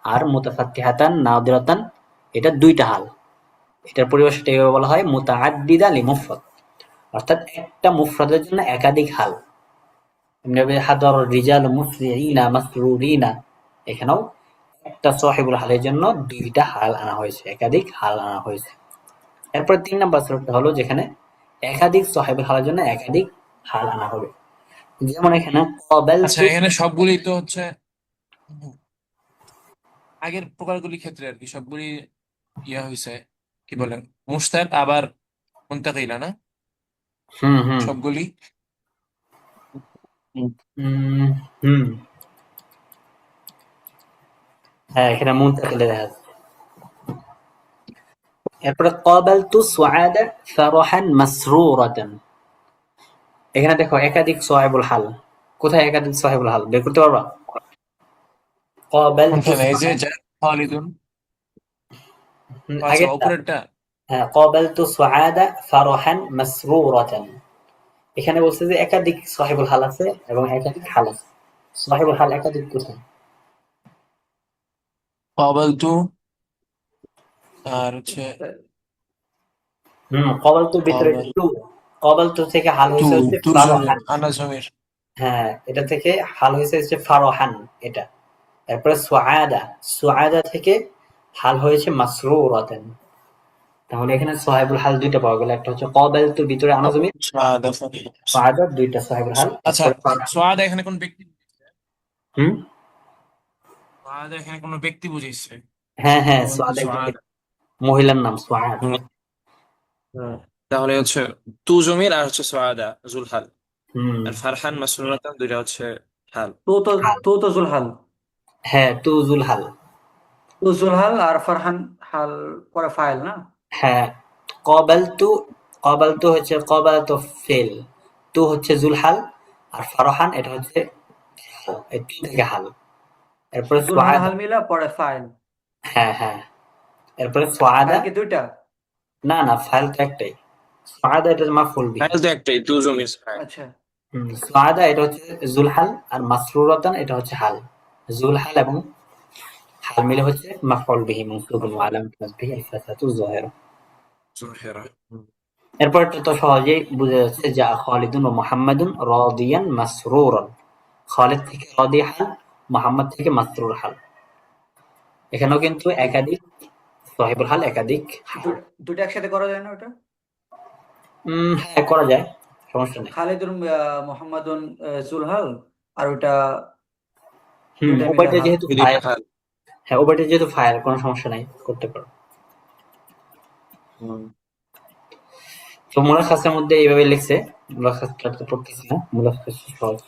আর মুতাফাত্তিহাতান নাদিরাতান এটা দুইটা হাল। এটার পরিভাষাটা এভাবে বলা হয় মুতাআদ্দিদা লিমুফরাদ, অর্থাৎ একটা মুফরাদের জন্য একাধিক হাল। এমনিভাবে হাদার রিজাল মুসরিঈনা মাসরুরিনা, এখানেও একটা সাহিবুল হালের জন্য দুইটা হাল আনা হয়েছে, একাধিক হাল আনা হয়েছে। এরপর ৩ নাম্বার সুরতটা হলো যেখানে একাধিক সাহিবুল হালের জন্য একাধিক হাল আনা হবে। যেমন এখানে আচ্ছা, ক্বাবালতু, এখানে সবগুলি তো হচ্ছে উম, আগের প্রকারগুলির ক্ষেত্রে আর কি সবগুলি ইয়া হয়েছে, কি বলেন, মুশতাক আবার মুনতাকিলা না হুম হুম সবগুলি। হুম। হুম হুম, হ্যাঁ এখানে মুনতাকিলে দেখা যাচ্ছে। এরপরে ক্বাবালতু সুআদা ফারাহান মাসরুরাতান, এখানে দেখো একাধিক সাহিবুল হাল, কোথায় একাধিক সাহিবুল হাল বের করতে পারবা? ক্বাবালতু কোনখানে? এই যে খালিদুন। আচ্ছা, আগেরটা। উপরেরটা। হ্যাঁ, قابلت سعادة فرحا مسرورة। এখানে বলছে যে একাধিক সাহেবুল হাল আছে এবং একাধিক হাল আছে। সাহেবুল হাল একাধিক কোথায়? কাবালতু, আর হচ্ছে কবালতুর ভিতরে কাবাল টু। কবালতু থেকে হাল তু, হয়েছে হচ্ছে তুর জমির ফারহান। আনা জমির। হ্যাঁ, এটা থেকে হাল হয়েছে হচ্ছে ফারহান, এটা। এরপরে সুআদা, সুআদা থেকে হাল হয়েছে মাসরুরাতান। তাহলে এখানে সাহেবুল হাল দুইটা পাওয়া গেল, একটা হচ্ছে কবালতুর ভিতরে আনা জমির, সাদা। সুআদা দুইটা সাহেবুল হাল, আচ্ছা, এরপরে ফারহান। সোয়াদা এখানে কোন ব্যক্তি বুঝাইছে? হুম। সোয়াদা এখানে কোন ব্যক্তি বুঝাইছে? হ্যাঁ হ্যাঁ, কবালতু সুআদা একজন সোয়াদা। মহিলার নাম সুআদ। হুম, হুম। তাহলে হচ্ছে তু জমির আর হচ্ছে সোয়াদা জুলহাল। হুম। আর ফারহান মাসরুরাতান দুইটা হচ্ছে হাল। তো তো হাল। তো তো জুলহাল। হ্যাঁ, তুজুল হাল। তো জুলহাল আর ফারহান হাল পরে ফাইল না? হ্যাঁ, কবালতু, কবালতু হচ্ছে কবালতু ফেল, তু হচ্ছে জুলহাল, আর ফারহান এটা হচ্ছে হাল, এই তু থেকে হাল। এরপরে জুলহাল সুআদা। হাল মিলা পরে ফাইল। হ্যাঁ হ্যাঁ, এরপরে সুআদা। ফাইল কি দুইটা? না না, ফাইল তো একটাই। সুআদা এটা মাফউল বিহি। ফাইল তো একটাই, তু জমির ফাইল। আচ্ছা। সুআদা এটা হচ্ছে জুলহাল, আর মাসরুরাতান এটা হচ্ছে হাল। জুলহাল এবং হাল মিলে হচ্ছে মাফউল বিহি মনসুবুন ওয়া মাফউল। আলামাতু নাসবিহি আল-ফাতহাতু যাহিরা। জোহেরা। এরপরটা তো সহজেই বোঝা যাচ্ছে, যা খালিদুন ও মুহাম্মাদুন রাদিয়ান মাসরুরান। খালিদ থেকে রাদি হাল, মুহাম্মদ থেকে মাসরুর হাল। এখানেও কিন্তু একাধিক সাহিবুল হাল, একাধিক হাল। দুটো একসাথে করা যায় না ওটা? হ্যাঁ, করা যায়, সমস্যা নেই। খালিদুন মোহাম্মদুন জুলহাল, আর ওটা হুম, দুইটা মিলে ওবাইটা হাল। যেহেতু এই দুইটা ফায়ার। হাল। হ্যাঁ, ওবাইটা যেহেতু ফায়ার, কোনো সমস্যা নাই, করতে পারো। হুম। তো মুলাখাসের মধ্যে এইভাবে লিখছে। মুলাখাসটা তো পড়তেছি না, মুলাখাস সহজ।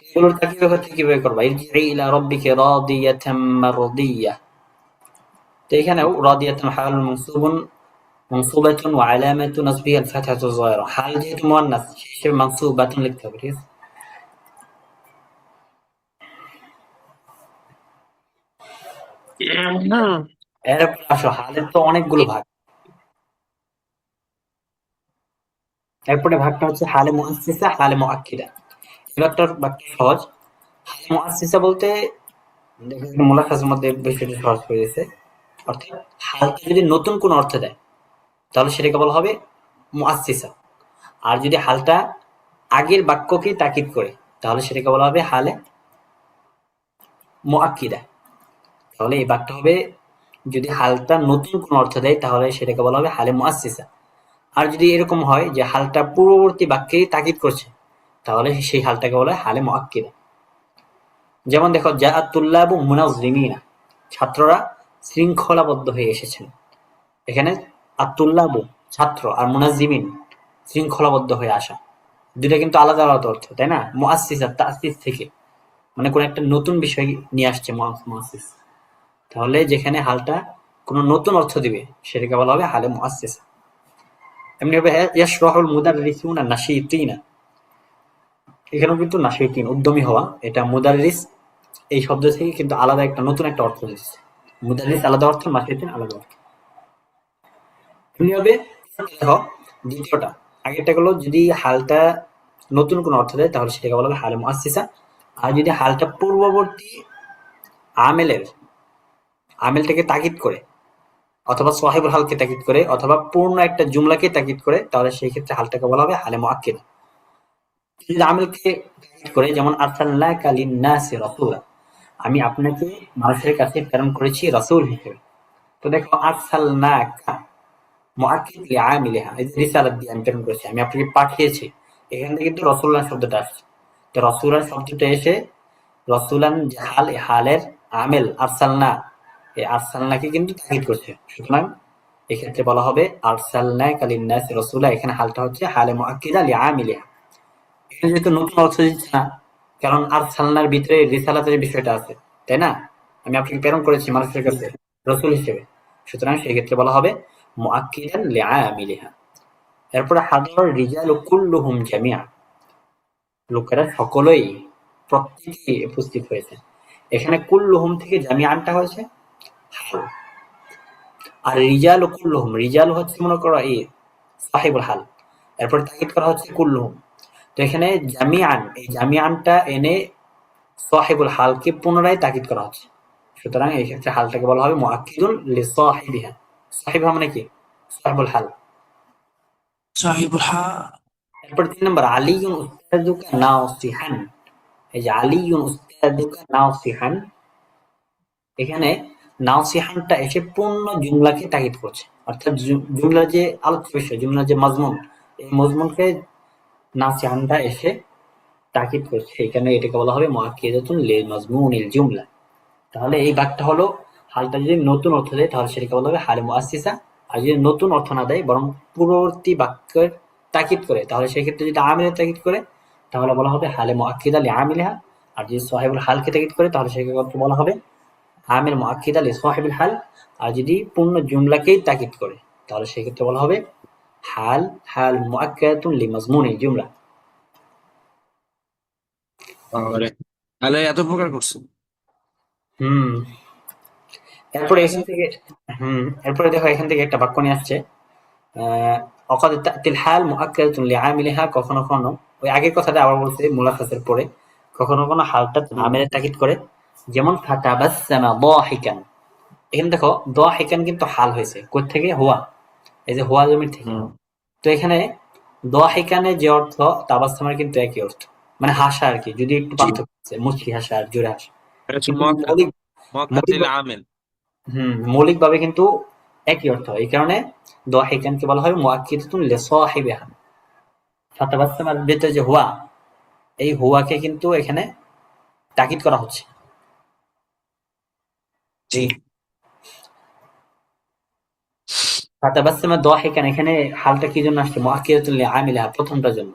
এগুলোর তাকিয়ে হচ্ছে কিভাবে করবা, ইরজিই ইলা রাব্বিকা রাদিয়াতাম মারদিয়া। তো এখানেও রাদিয়াতান হাল মনসুবুন منصوبة وعلامة نصبها الفتحة الظاهرة، حال যেহেতু মুয়ান্নাস সেই হিসেবে মানসুবাতুন লিখতে হবে, ঠিক আছে? এরপর আসো, হালের তো অনেকগুলো ভাগ। এরপরে ভাগটা হচ্ছে হালে মুআসসিসা, হালে মুআক্কিদা। বাক্য সহজ। হালে মুআসসিসা বলতে দেখো মুলাখাসের মধ্যে বিষয়টা সহজ করে দিয়েছে। অর্থাৎ হালটা যদি নতুন কোনো অর্থ দেয় তাহলে সেটাকে বলা হবে মুআসসিসা। আর যদি হালটা আগের বাক্যকেই তাকিদ করে তাহলে সেটাকে বলা হবে হালে মুআক্কিদা। তাহলে এই বাক্যটা হবে, যদি হালটা নতুন কোনো অর্থ দেয় তাহলে সেটাকে বলা হবে হালে মুআসসিসা। আর যদি এরকম হয় যে হালটা পূর্ববর্তী বাক্যেই তাকিদ করছে তাহলে সেই হালটাকে বলা হয় হালে মুআক্কিদা। যেমন দেখো, জাআত তুল্লাবু মুনাজ্জিমিনা, ছাত্ররা শৃঙ্খলাবদ্ধ হয়ে এসেছেন। এখানে আত-তুল্লাবু ছাত্র, আর মুনাজ্জিমিন শৃঙ্খলাবদ্ধ হয়ে আসা, দুইটা কিন্তু আলাদা আলাদা অর্থ, তাই না? মুআসসিসা তাসসিস থেকে, মানে কোন একটা নতুন বিষয় নিয়ে আসছে মুআসসিস। তাহলে যেখানে হালটা কোনো নতুন অর্থ দিবে সেটাকে বলা হবে হালে মুআসসিসা। এমনিভাবে ইয়াশরাহুল মুদাররিসুনা নাশীতিনা, এখানেও কিন্তু নাশীতিন উদ্যমী হওয়া, এটা মুদাররিস এই শব্দ থেকে কিন্তু আলাদা একটা নতুন একটা অর্থ দিচ্ছে। মুদাররিস আলাদা অর্থ, নাশীতিন আলাদা অর্থ। এমনিভাবে দেখো, দ্বিতীয়টা, আগেরটা হলো যদি হালটা নতুন কোনো অর্থ দেয় তাহলে সেটাকে বলা হবে হালে মুআসসিসা। আর যদি হালটা পূর্ববর্তী আমেলের আমেলটাকে তাকিদ করে, অথবা সাহিবুল হালকে তাকিদ করে, অথবা পূর্ণ একটা জুমলাকে তাকিদ করে, তাহলে সেই ক্ষেত্রে হালটাকে বলা হবে হালে মুআক্কিদা। যদি আমেলকে তাকিদ করে, যেমন আরসালনাকা লিন-নাসি রাসূলা, আমি আপনাকে মানুষের কাছে প্রেরণ করেছি রাসূল হিসেবে। তো দেখো, আরসালনাকা মুআক্কিদ লিআমিলিহা, এই যে রিসালাত দিয়ে আমি প্রেরণ করেছি, আমি আপনাকে পাঠিয়েছি, এখান থেকে কিন্তু রাসূলুল্লাহ শব্দটা আসছে। তো রাসূলুল্লাহ শব্দটা এসে রাসূলান যে হাল, এই হালের আমেল আরসালনা, এই আরসালনাকে কিন্তু তাকিদ করছে। সুতরাং এক্ষেত্রে বলা হবে আরসালনাকা লিন-নাসি রাসূলা, এখানে হালটা হচ্ছে হালে মুআক্কিদা লিআমিলিহা। এখানে যেহেতু নতুন অর্থ দিচ্ছে না, কারণ আরসালনার ভিতরে রিসালাতের বিষয়টা আছে, তাই না? আমি আপনাকে প্রেরণ করেছি মানুষের কাছে রাসূল হিসেবে। সুতরাং সেই ক্ষেত্রে বলা হবে মুআক্কিদান লিআমিলিহা। এরপরে হাদর রিজালু কুল্লুহুম জামিআ, লোকেরা সকলেই, প্রত্যেকেই উপস্থিত হয়েছে। এখানে কুল্লুহুম থেকে জামিআনটা হয়েছে হাল। আর রিজাল ও কুল্লুহুম, রিজাল হচ্ছে মনে করো এই সাহিবুল হাল, এরপরে তাকিদ করা হচ্ছে কুল্লুহুম। তো এখানে জামিআন, এই জামিআনটা এনে সাহিবুল হালকে পুনরায় তাকিদ করা হচ্ছে। সুতরাং এই ক্ষেত্রে হালটাকে বলা হবে মুআক্কিদুন লিসাহিবিহা। সাহিবহা মানে কি? সাহিবুল হাল। সাহিবুল হা। এরপর ৩ নম্বর আলিয়ুন উস্তাদুকা নাসিহান। এই যে আলিয়ুন উস্তাদুকা নাসিহান, এখানে নাসিহানটা এসে পূর্ণ জুমলাকে তাকিদ করছে। অর্থাৎ জুমলার যে আলোচ্য বিষয়, জুমলার যে মাজমুন, এই মজমুনকে নাসিহানটা এসে তাকিদ করছে। এখানে এটাকে বলা হবে মুআক্কিদাতুন লিল মাজমুনিল জুমলা। তাহলে এই বাক্যটা হলো, হালটা যদি নতুন অর্থ দেয় তাহলে সেটাকে বলা হবে হালে মুআসসিসা। আর যদি নতুন অর্থ না দেয় বরং পূর্ববর্তী বাক্যের তাকিদ করে, তাহলে সেক্ষেত্রে যদি আমিলের তাকিদ করে তাহলে বলা হবে হালে মুআক্কিদা লিআমিলিহা। আর যদি সাহিবুল হালকে তাকিদ করে তাহলে সেক্ষেত্রে বলা হবে আমিল মুআক্কিদা লিসাহিবিল হাল। আর যদি পূর্ণ জুমলাকেই তাকিদ করে তাহলে সেক্ষেত্রে বলা হবে হাল, হাল মুআক্কাদাতুন লিমাজমুনিল জুমলা। আরে তাহলে এত প্রকার করছে। হুম। এরপরে এখান থেকে এরপরে দেখো এখান থেকে একটা বাক্য নিয়ে আসছে, অকাদ তাতিল হাল মুআক্কাদাতুন লিআমিলিহা। কখনো কখনো ওই আগের কথাটা আবার বলছে মুলাখাসের পরে, কখনো কখনো হালটা আমিলের তাকিদ করে। যেমন ফাতাবাসসামা দাহিকান, এখানে দেখো দাহিকান কিন্তু হাল হয়েছে কোথা থেকে? হুয়া, এই যে হুয়া জমির থেকে। তো এখানে দাহিকানের যে অর্থ তাবাসসামের কিন্তু একই অর্থ, মানে হাসা আর কি, যদি একটু পার্থক্য আছে, মুচকি হাসা আর জোরে হাসা। এটা হচ্ছে কিন্তু মুআক্কাদ, মৌলিক মুআক্কাদ মৌলিক লিল আমিল। মৌলিকভাবে কিন্তু একই অর্থ। এই কারণে দাহিকানকে বলা হয় মুআক্কিদাতুন লিসাহিবিহা। ফাতাবাসসামার ভিতরে যে হুয়া, এই হুয়াকে কিন্তু এখানে তাকিদ করা হচ্ছে। জি। ফাতাবাসসামা দাহিকান, এখানে হালটা কি জন্য আসছে? মুআক্কিদাতুন লিআমিলিহা, প্রথমটার জন্য।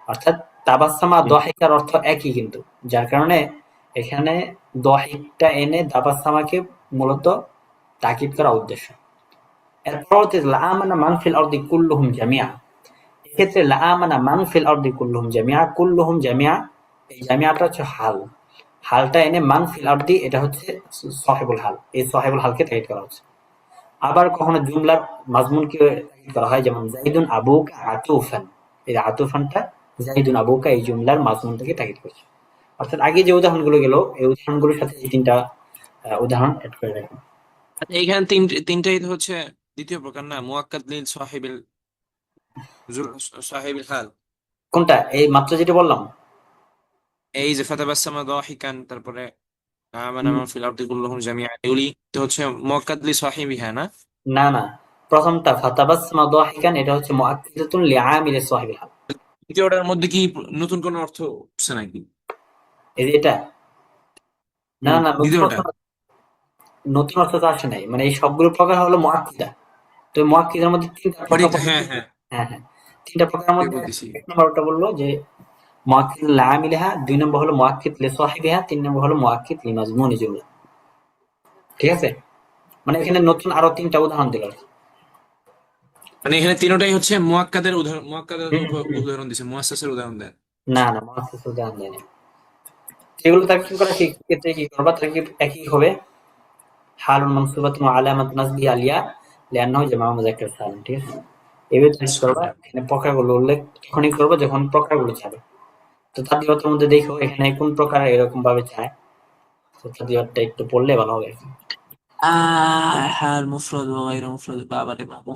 অর্থাৎ তাবাসসামা দাহিকার অর্থ একই কিন্তু, যার কারণে এখানে দাহিকটা এনে তাবাসসামাকে মূলত তাকিদ করা উদ্দেশ্য। এর পরবর্তীতে লাআমানা মান ফিল আরদি কুল্লুহুম জামিআ, এক্ষেত্রে লাআমানা মান ফিল আরদি কুল্লুহুম জামিআ, কুল্লুহুম জামিআ, এই জামিআটা হচ্ছে হাল, হালটা এনে মান ফিল আরদি, এটা হচ্ছে সাহিবুল হাল, এই সাহিবুল হালকে তাকিদ করা হচ্ছে। আবার কখনো জুমলার মাজমুনকে তাকিদ করা হয়, যেমন জাইদুন আবুকা আতুফান, এই আতুফানটা জাইদুন আবুকা এই জুমলার মাজমুনটাকে তাকিদ করছে। অর্থাৎ আগে যে উদাহরণগুলো গেল এই উদাহরণগুলোর সাথে এই তিনটা উদাহরণ এড করে রাখুন। আচ্ছা, এইখানে তিনটাই তো হচ্ছে দ্বিতীয় প্রকার না, মুআক্কাদ লিল সাহিবিল হাল। কোনটা? এই মাত্র যেটা বললাম? এই যে ফাতাবাসসামা দাহিকান, তারপরে আমানা মান ফিল আরদি কুল্লুহুম জামিআ, এগুলি তো হচ্ছে মুআক্কাদ লি সাহিবিহা না? না না, প্রথমটা ফাতাবাসসামা দাহিকান, এটা হচ্ছে মুআক্কিদাতুন লিআমিলি সাহিবিল হাল। দ্বিতীয়টার মধ্যে কি নতুন কোন অর্থ আছে নাকি? এই যে এটা, না না, দ্বিতীয়টা। নতুন অর্থ তো আসে নাই, মানে এই সবগুলো প্রকার হলো মুআক্কিদা। তো এই মুআক্কিদার মধ্যে তিনটা প্রকার। হ্যাঁ হ্যাঁ, হ্যাঁ হ্যাঁ, তিনটা প্রকারের ঠিক মধ্যে বলতেছি। এক নম্বরটা বললো যে মুআক্কিদ লিআমিলিহা, ২ নম্বর হলো মুআক্কিদ লিসাহিবিহা, ৩ নম্বর হলো মুআক্কিদ লিমাজমুনি জুমলা। ঠিক আছে? মানে এখানে নতুন আরো ৩টা উদাহরণ দিল। মানে এখানে তিনটাই হচ্ছে মুআক্কাদের উদাহরণ, মুআক্কাদের হুম, হুম, হুম। উদাহরণ দিছে, মুআসসাসের উদাহরণ দেন। না না, মুআক্কিদ উদাহরণ দেয়নি। এগুলো তারকিব করা ক্ষেত্রে কি করবা? তারকিব একই হবে, হালুন মানসুবাতুন ওয়া আলামাতু নাসবিহি আলিয়া লিআন্নাহু জামা মুযাক্কার সালিম। ঠিক আছে? এভাবে তারকিব করবা। এখানে প্রকারগুলো উল্লেখ তখনই করবা যখন প্রকারগুলো চাবে। তো তাদবিয়াতের মধ্যে দেখো এখানে কোন প্রকার এরকম ভাবে চায়, তো তাদবিয়াতটা একটু পড়লে ভালো হবে আর কি। হাল মুফরাদ ও গায়রু মুফরাদ, বাবা রে বাবা।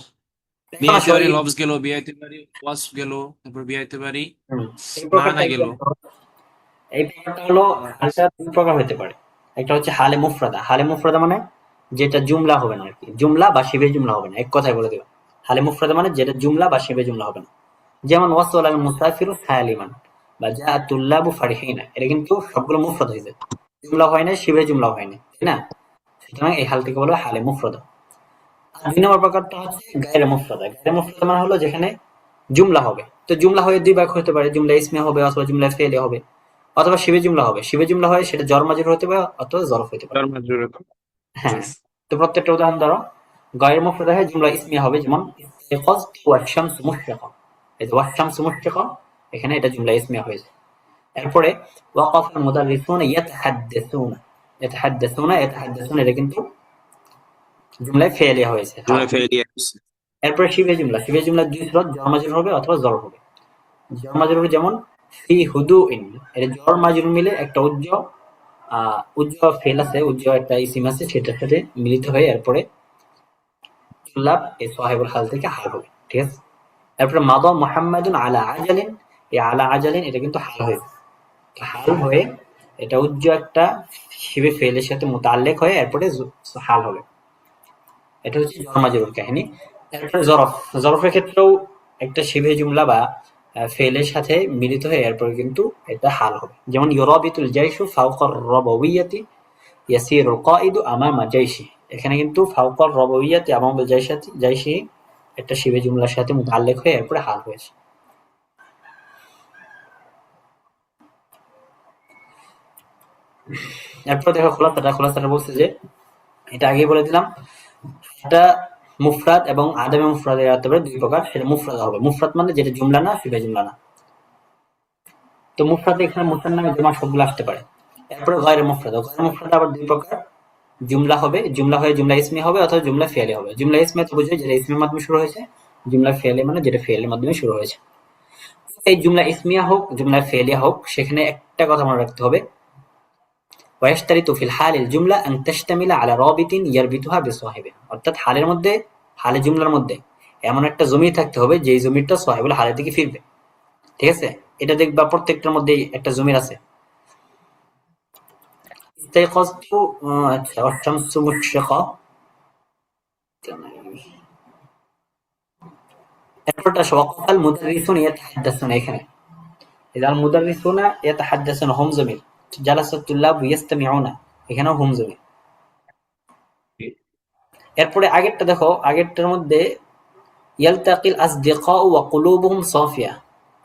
দেখো না বিয়াইতে পারি সরি। লফজ গেল, বিয়াইতে পারি ওয়াসফ গেল, তারপর বিয়াইতে পারি এই প্রকারটা মানা কি গেল। জানো? এই প্রকারটা হলো, হালটা ২ প্রকার হতে পারে। একটা হচ্ছে হালে মুফরাদা। হালে মুফরাদা মানে যেটা জুমলা হবে না আর কি, জুমলা বা শিবে জুমলা হবে না, এক কথায় বলে দেব। হালে মুফরাদা মানে যেটা জুমলা বা শিবে জুমলা হবে না। যেমন ওয়াসালাল মুসাফিরু সালিমান বা জাআত তুল্লাবু ফারিহিনা, এটা কিন্তু সবগুলো মুফরাদ হয়েছে, জুমলা হয় না, শিবে জুমলা হয় না, তাই না? সুতরাং এই হালটাকে বলা হয় হালে মুফরাদা। আর ২ নম্বর প্রকারটা হচ্ছে গায়রে মুফরাদা। গায়রে মুফরাদা মানে হলো যেখানে জুমলা হবে। তো জুমলা হয়ে ২ ভাগ হতে পারে, জুমলা ইসমে হবে অথবা জুমলা ফেলে হবে, অথবা শিবে জুমলা হবে। শিবে জুমলা হয় সেটা জর মাজরুর হতে পারে অথবা জরফ হতে পারে। তার মাজরুর। হ্যাঁ, তো প্রত্যেকটা উদাহরণ ধরো। গায়রে মুফরাদা হয় জুমলা ইসমিয়া হবে, যেমন ইস্তাইকাযতু ওয়াশ-শামসু মুশরিকা, এই যে ওয়াশ-শামসু মুশরিকা, এখানে এটা জুমলা ইসমিয়া হয়েছে। এরপরে ওয়াকাফাল মুদাররিসুনা ইয়াতাহাদ্দাসুনা, ইয়াতাহাদ্দাসুনা, ইয়াতাহাদ্দাসুনা এটা কিন্তু জুমলায় ফেলিয়া হয়েছে। জুমলা ফেলিয়া হয়েছে। এরপরে শিবে জুমলা দুই সুরত, জর মাজরুর হবে অথবা জরফ হবে। জর মাজরুর যেমন ফি হুদুইন, এটা জর মাজরুর মিলে একটা উজ্জ্বল ফেল আছে, উজ্জ্বল একটা ইসিম আছে, সেটার সাথে মিলিত হয়ে এরপরে জুল্লাব এই সাহেবুল হাল থেকে হাল হবে। ঠিক আছে। এরপরে মাদা মুহাম্মাদুন আলা আজালিন, এই আলা আজালিন এটা কিন্তু হাল হয়েছে, হাল হয়ে এটা উজ্জ্বল একটা শিবে ফেলের সাথে মুতাল্লিক হয়ে এরপরে হাল হবে। এটা হচ্ছে জর মাজরুর কাহিনী। এরপরে জরফের ক্ষেত্রেও একটা শিবে জুমলা বা ফেলের সাথে মিলিত হয়ে এরপরে কিন্তু এটা হাল হবে। যেমন ইউরাবিতুল জাইশু ফাওকার রবউইয়াতি ইয়াসিরুল কাঈদু আমামা জাইশি, এখানে কিন্তু ফাওকার রবউইয়াতি আমামা জাইশি একটা শিবে জুমলার সাথে মুতাল্লিক হয়ে এরপরে হাল হয়েছে। এরপর দেখো খোলাসাটা বলছে যে এটা আগেই বলে দিলাম, এটা মুফরাদ এবং আদামে মুফরাদের দুই প্রকার। সেটা মুফরাদ হবে, মুফরাদ মানে যেটা জুমলা না, শিবে জুমলা না। তো মুফরাদে এখানে মুসান্নামে জমা সবগুলো আসতে পারে। এরপরে গয়রে মুফরাদ আবার দুই প্রকার, জুমলা হবে, জুমলা হয়ে জুমলা ইসমি হবে অথবা জুমলা ফিয়ালি হবে। জুমলা ইসমি তো বুঝে যেটা ইসমের মাধ্যমে শুরু হয়েছে, জুমলা ফিয়ালি মানে যেটা ফিয়ালির মাধ্যমে শুরু হয়েছে। এই জুমলা ইসমিয়া হোক জুমলা ফিয়ালিয়া হোক, সেখানে একটা কথা মনে রাখতে হবে, ওয়াশতারিতু ফিল হালিল জুমলা আন তাশতামিলা আলা রাবিতিন ইয়ারবিতুহা বিসাহিবিহা, অর্থাৎ হালে জুমলার মধ্যে এমন একটা জমির থাকতে হবে যে জমিরটা সাহিবুল হালের দিকে ফিরবে। ঠিক আছে। এটা দেখবা প্রত্যেকটার মধ্যেই একটা জমির আছে। ইস্তাইকাযতু, আচ্ছা, ওয়াশ-শামসু মুশরিকা, এরপরটা ওয়াকাফাল মুদাররিসুনা ইয়াতাহাদ্দাসুনা, এখানে ইদাল মুদাররিসুনা ইয়াতাহাদ্দাসুনা হুম জমির, জালাসাত তুল্লাবু ইয়াস্তামিউনা, এখানেও হুম জমির। এরপরে আগেরটা দেখো, আগেরটার মধ্যে ইয়ালতাকিল আসদিকাউ ওয়া কুলুবুহুম সাফিয়া,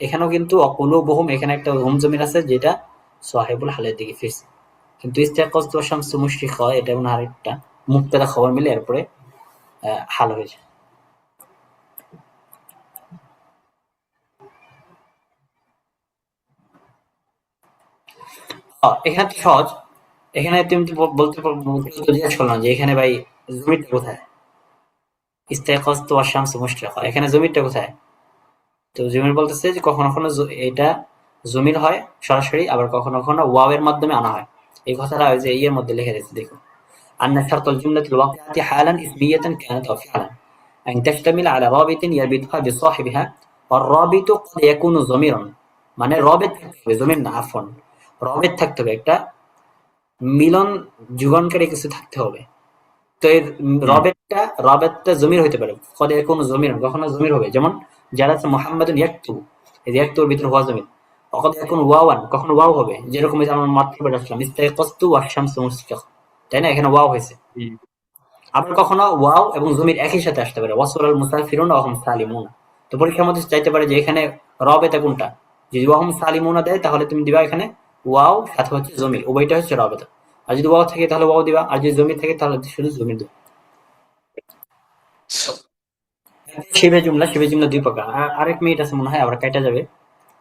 এখানেও কিন্তু কুলুবুহুম, এখানে একটা হুম জমির আছে যেটা সাহিবুল হালের দিকে ফিরছে। কিন্তু ইস্তাইকাযতু ওয়াশ-শামসু মুশরিকা এটা মনে হয় আরেকটা মুবতাদা খবর মিলে এরপরে হাল হয়েছে। এখানে তো সহজ, এখানে তুমি বলতে জিজ্ঞেস করলাম যে এখানে ভাই জমিরটা কোথায়, ইস্তাইকাযতু ওয়াশ-শামসু মুশরিকা, এখানে জমিরটা কোথায়? তো জমির বলতেছে যে কখনো কখনো এটা জমির হয় সরাসরি, আবার কখনো কখনো ওয়াও এর মাধ্যমে আনা হয়। এই কথাটা ওই যে এর মধ্যে লিখে দিয়েছে, দেখো, আন্না শারতুল জুমলাতিল ওয়াকিআতি হালান ইসমিয়াতান কানাত আও ফি'লান আন তাশতামিল আলা রাবিতিন ইয়ারবিতুহা বিসাহিবিহা ওয়ার রাবিতু ক্বাদ ইয়াকুনু যামিরান, মানে রবেট থাকতে হবে, জমির না, আফওয়ান, রবেট থাকতে হবে, একটা মিলন যুগনকারী কিছু থাকতে হবে। তো এর রবেটটা জমির হইতে পারে, ক্বাদ ইয়াকুনু যামিরান, কখনো জমির হবে, যেমন জালাসা মুহাম্মাদুন ইয়াকতুবু, এই ইয়াকতুবুর ভিতরে ওয়া জমির। ওয়াকাদ ইয়াকুনু ওয়াওয়ান, কখনো ওয়াও হবে, যেরকম এই যে আমরা মাত্র পড়ে আসলাম ইস্তাইকাযতু ওয়াশ-শামসু মুশরিকা, তাই না, এখানে ওয়াও হয়েছে। আবার কখনো ওয়াও এবং জমির একই সাথে আসতে পারে, ওয়াসরাল মুসাফিরুনা ওয়া হুম সালিমুন। তো পরীক্ষার মধ্যে চাইতে পারে যে এখানে রবেতা কোনটা, যদি ওয়া হুম সালিমুনা দেয় তাহলে তুমি দিবা এখানে ওয়াও সাথে হচ্ছে জমির, উভয়টা হচ্ছে রবেতা। আর যদি ওয়াও থাকে তাহলে ওয়াও দিবা, আর যদি জমির থাকে তাহলে শুধু জমির দিবা। শিবে জুমলা দুই প্রকার। আরেক মিনিট আছে মনে হয়, আবার কাটা যাবে,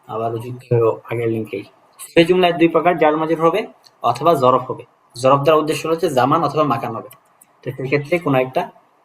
আবার যুদ্ধ আগের লিঙ্কেই। শিবে জুমলায় দুই প্রকার, জার মাজরুর হবে অথবা জরফ হবে। জরফ দ্বারা উদ্দেশ্য হচ্ছে জামান অথবা মাকান হবে। তো সেক্ষেত্রে কোনো একটা